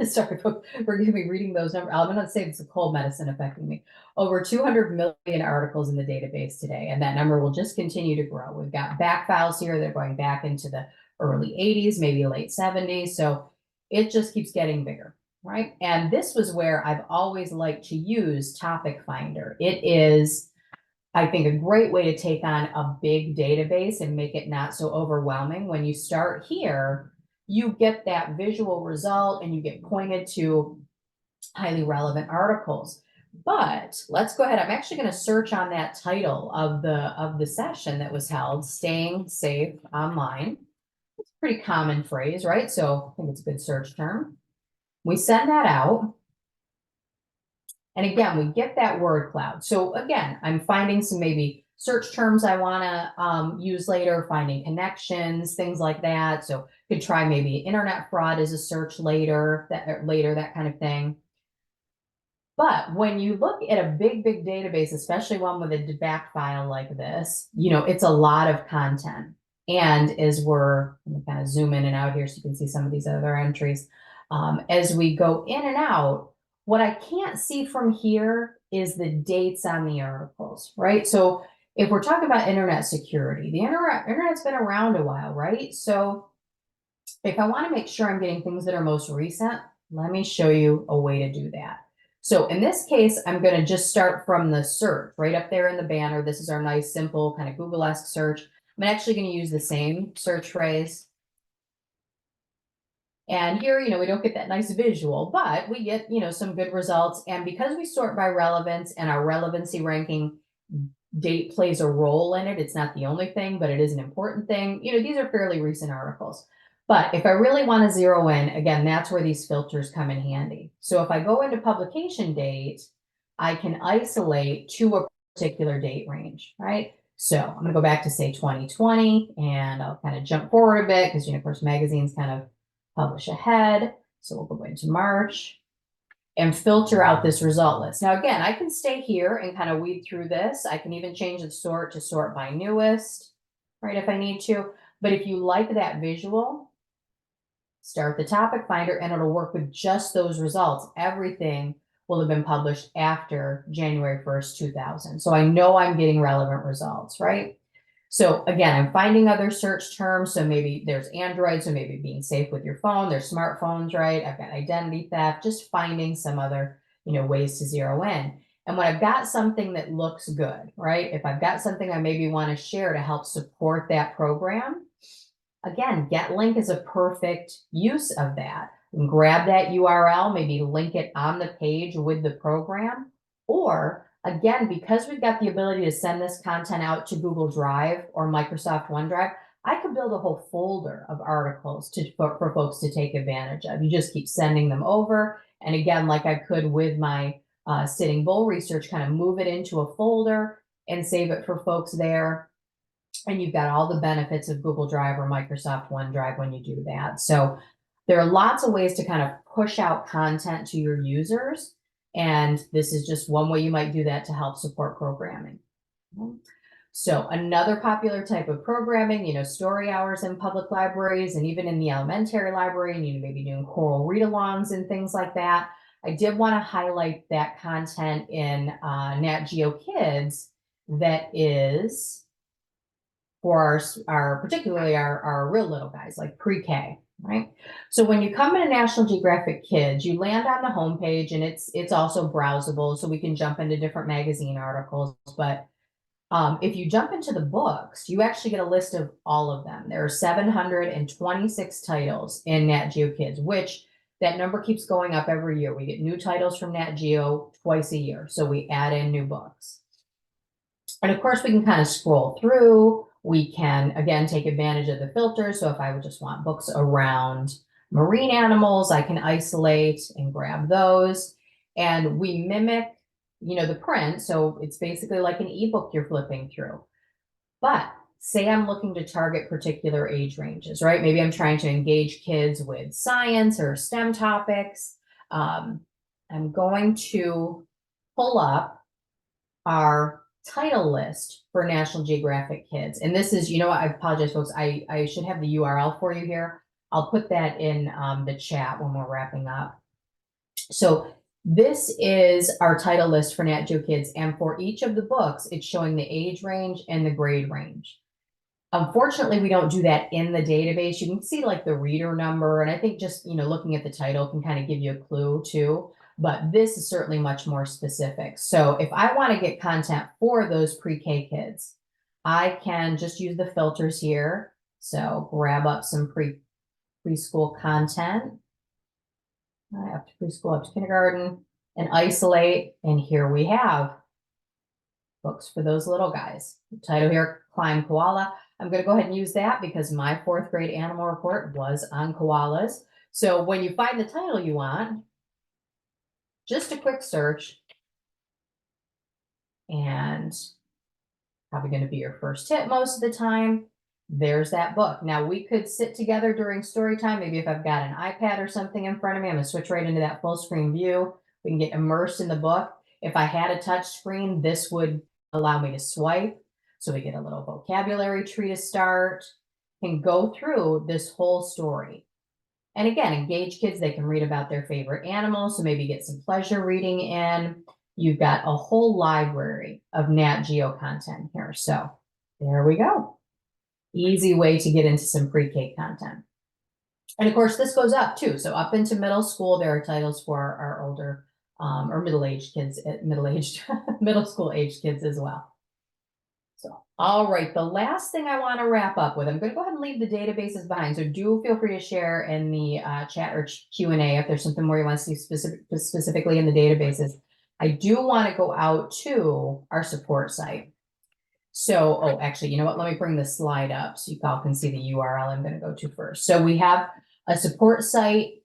sorry, forgive me reading those numbers. I'm going to say it's a cold medicine affecting me. Over 200 million articles in the database today, and that number will just continue to grow. We've got back files here. They're going back into the early 80s, maybe late 70s. So it just keeps getting bigger, right? And this was where I've always liked to use Topic Finder. It is, I think, a great way to take on a big database and make it not so overwhelming. When you start here, you get that visual result and you get pointed to highly relevant articles. But let's go ahead. I'm actually going to search on that title of the session that was held, Staying Safe Online. It's a pretty common phrase, right? So I think it's a good search term. We send that out. And again, we get that word cloud. So again, I'm finding some maybe search terms I want to use later, finding connections, things like that. So could try maybe internet fraud as a search later, that kind of thing. But when you look at a big database, especially one with a back file like this, it's a lot of content. And as we're kind of zoom in and out here so you can see some of these other entries, as we go in and out, what I can't see from here is the dates on the articles, right? So if we're talking about internet security, the internet's been around a while, right? So if I want to make sure I'm getting things that are most recent, let me show you a way to do that. So in this case, I'm going to just start from the search right up there in the banner. This is our nice, simple kind of Google-esque search. I'm actually going to use the same search phrase. And here, we don't get that nice visual, but we get, some good results. And because we sort by relevance and our relevancy ranking date plays a role in it, it's not the only thing, but it is an important thing. These are fairly recent articles. But if I really want to zero in, again, that's where these filters come in handy. So if I go into publication date, I can isolate to a particular date range, right? So I'm going to go back to say 2020, and I'll kind of jump forward a bit because, of course, magazines kind of publish ahead. So we'll go into March and filter out this result list. Now, again, I can stay here and kind of weed through this. I can even change the sort to sort by newest, right, if I need to. But if you like that visual, start the topic finder and it'll work with just those results. Everything will have been published after January 1st, 2000. So I know I'm getting relevant results, right? So again, I'm finding other search terms. So maybe there's Android, so maybe being safe with your phone. There's smartphones, right? I've got identity theft, just finding some other, ways to zero in. And when I've got something that looks good, right? If I've got something I maybe want to share to help support that program, again, GetLink is a perfect use of that. You can grab that URL, maybe link it on the page with the program, or again, because we've got the ability to send this content out to Google Drive or Microsoft OneDrive, I could build a whole folder of articles for folks to take advantage of. You just keep sending them over. And again, like I could with my Sitting Bull research, kind of move it into a folder and save it for folks there. And you've got all the benefits of Google Drive or Microsoft OneDrive when you do that. So there are lots of ways to kind of push out content to your users. And this is just one way you might do that to help support programming. So another popular type of programming, story hours in public libraries and even in the elementary library, and maybe doing choral read-alongs and things like that. I did want to highlight that content in Nat Geo Kids that is for our particularly our real little guys, like pre-K, right? So when you come into National Geographic Kids, you land on the homepage, and it's also browsable, so we can jump into different magazine articles. But if you jump into the books, you actually get a list of all of them. There are 726 titles in Nat Geo Kids, which that number keeps going up every year. We get new titles from Nat Geo twice a year, so we add in new books. And of course, we can kind of scroll through. We can, again, take advantage of the filter. So if I would just want books around marine animals, I can isolate and grab those. And we mimic, the print. So it's basically like an ebook you're flipping through. But say I'm looking to target particular age ranges, right? Maybe I'm trying to engage kids with science or STEM topics. I'm going to pull up our title list for National Geographic Kids. And this is, I apologize, folks. I should have the URL for you here. I'll put that in the chat when we're wrapping up. So this is our title list for Nat Geo Kids. And for each of the books, it's showing the age range and the grade range. Unfortunately, we don't do that in the database. You can see like the reader number. And I think just, looking at the title can kind of give you a clue too. But this is certainly much more specific. So if I want to get content for those pre-K kids, I can just use the filters here. So grab up some preschool content. Up to preschool, up to kindergarten, and isolate. And here we have books for those little guys. The title here, Climb Koala. I'm going to go ahead and use that because my 4th grade animal report was on koalas. So when you find the title you want, just a quick search, and probably going to be your first hit most of the time. There's that book. Now we could sit together during story time. Maybe if I've got an iPad or something in front of me, I'm going to switch right into that full screen view. We can get immersed in the book. If I had a touch screen, this would allow me to swipe. So we get a little vocabulary tree to start, and go through this whole story. And again, engage kids. They can read about their favorite animals, so maybe get some pleasure reading in. You've got a whole library of Nat Geo content here. So there we go. Easy way to get into some pre-K content. And of course, this goes up too. So up into middle school, there are titles for our older or middle-aged kids, middle school age kids as well. So, all right, the last thing I want to wrap up with, I'm going to go ahead and leave the databases behind. So do feel free to share in the chat or Q&A if there's something more you want to see specifically in the databases. I do want to go out to our support site. So, actually, you know what? Let me bring the slide up so you all can see the URL I'm going to go to first. So we have a support site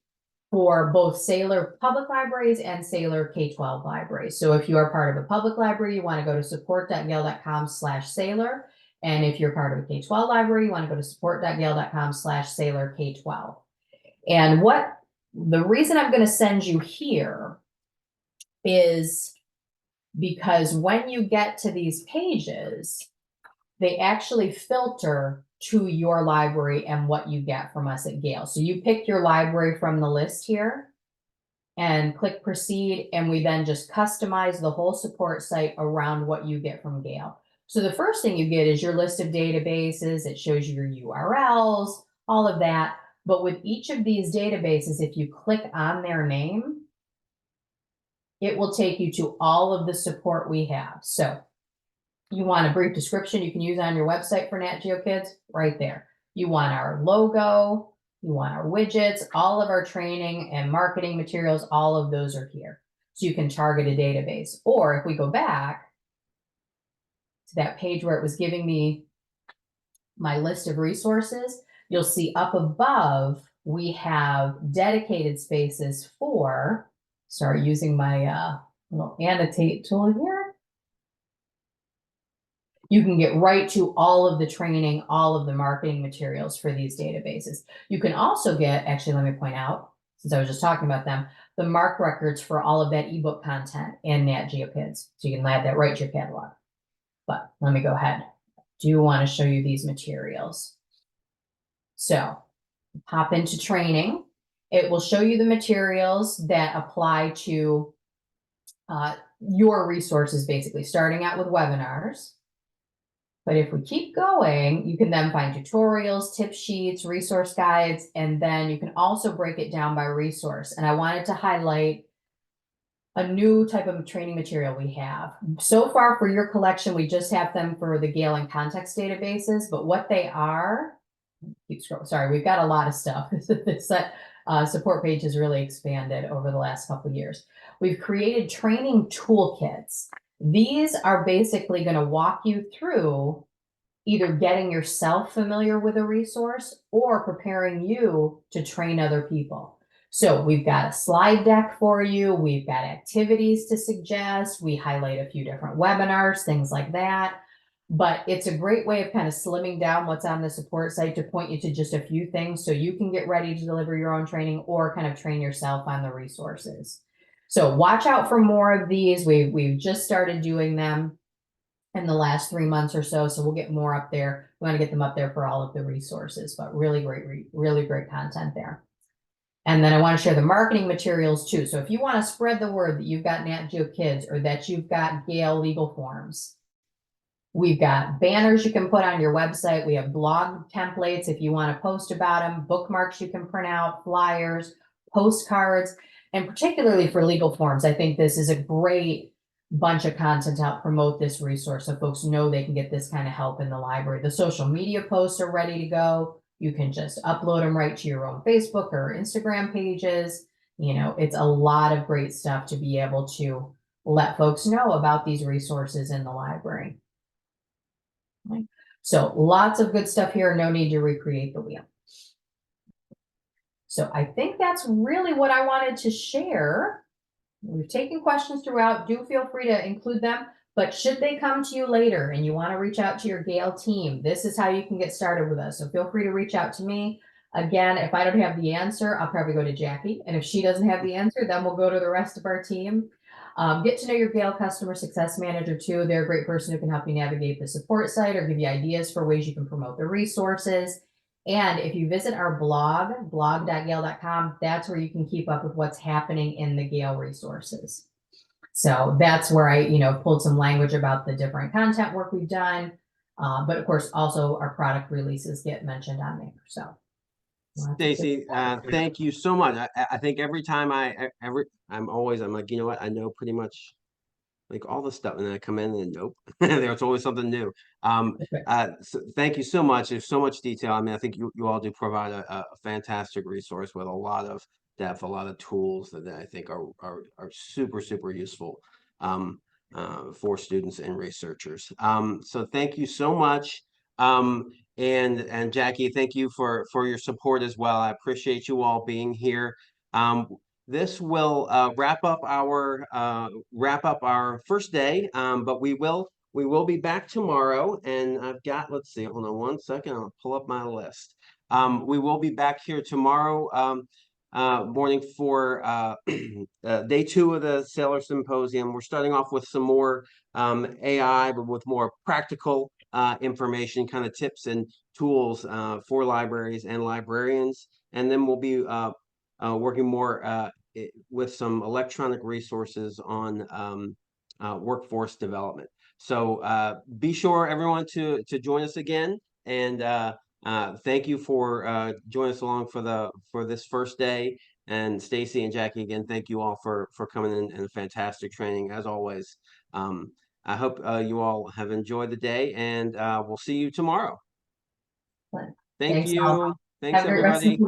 for both Sailor public libraries and Sailor K-12 libraries. So if you are part of a public library, you want to go to support.gale.com/Sailor. And if you're part of a K-12 library, you want to go to support.gale.com/Sailor K-12. And the reason I'm going to send you here is because when you get to these pages, they actually filter to your library and what you get from us at Gale. So you pick your library from the list here and click proceed, and we then just customize the whole support site around what you get from Gale. So the first thing you get is your list of databases. It shows you your URLs, all of that. But with each of these databases, if you click on their name, it will take you to all of the support we have. So you want a brief description you can use on your website for Nat Geo Kids, right there. You want our logo, you want our widgets, all of our training and marketing materials, all of those are here. So you can target a database. Or if we go back to that page where it was giving me my list of resources, you'll see up above, we have dedicated spaces for, sorry, using my little annotate tool here. You can get right to all of the training, all of the marketing materials for these databases. You can also get, actually, let me point out, since I was just talking about them, the MARC records for all of that ebook content in Nat Geo Kids. So you can add that right to your catalog. But let me go ahead. I do want to show you these materials. So pop into training. It will show you the materials that apply to your resources, basically, starting out with webinars. But if we keep going, you can then find tutorials, tip sheets, resource guides, and then you can also break it down by resource. And I wanted to highlight a new type of training material we have. So far for your collection, we just have them for the Gale and context databases, but what they are, keep scrolling, sorry, we've got a lot of stuff. This support page has really expanded over the last couple of years. We've created training toolkits. These are basically going to walk you through either getting yourself familiar with a resource or preparing you to train other people. So we've got a slide deck for you. We've got activities to suggest. We highlight a few different webinars, things like that. But it's a great way of kind of slimming down what's on the support site to point you to just a few things so you can get ready to deliver your own training or kind of train yourself on the resources. So watch out for more of these. We've just started doing them in the last 3 months or so. So we'll get more up there. We want to get them up there for all of the resources, but really great content there. And then I want to share the marketing materials too. So if you want to spread the word that you've got Nat Geo Kids or that you've got Gale legal forms, we've got banners you can put on your website. We have blog templates if you want to post about them, bookmarks you can print out, flyers, postcards, and particularly for legal forms. I think this is a great bunch of content to help promote this resource so folks know they can get this kind of help in the library. The social media posts are ready to go. You can just upload them right to your own Facebook or Instagram pages. You know, it's a lot of great stuff to be able to let folks know about these resources in the library. Okay. So lots of good stuff here. No need to recreate the wheel. So I think that's really what I wanted to share. We've taken questions throughout. Do feel free to include them. But should they come to you later and you want to reach out to your Gale team, this is how you can get started with us. So feel free to reach out to me. Again, if I don't have the answer, I'll probably go to Jackie. And if she doesn't have the answer, then we'll go to the rest of our team. Get to know your Gale customer success manager too. They're a great person who can help you navigate the support site or give you ideas for ways you can promote the resources. And if you visit our blog, blog.gale.com, that's where you can keep up with what's happening in the Gale resources. So that's where I, pulled some language about the different content work we've done. But of course, also our product releases get mentioned on there. So, Stacey, thank you so much. I think every time I'm like, you know what? I know pretty much like all the stuff, and then I come in and nope, there's always something new. So thank you so much. There's so much detail. I mean, I think you all do provide a fantastic resource with a lot of depth, a lot of tools that I think are super useful for students and researchers. So thank you so much. And Jackie, thank you for your support as well. I appreciate you all being here. This will wrap up our first day, but we will be back tomorrow. And I've got, let's see, hold on one second, I'll pull up my list. We will be back here tomorrow morning for day 2 of the Sailor Symposium. We're starting off with some more AI, but with more practical information, kind of tips and tools for libraries and librarians. And then we'll be working more with some electronic resources on workforce development. So be sure, everyone, to join us again. And thank you for joining us along for this first day. And Stacey and Jackie, again, thank you all for coming in and a fantastic training as always. I hope you all have enjoyed the day, and we'll see you tomorrow. Thank you. Thanks, everybody.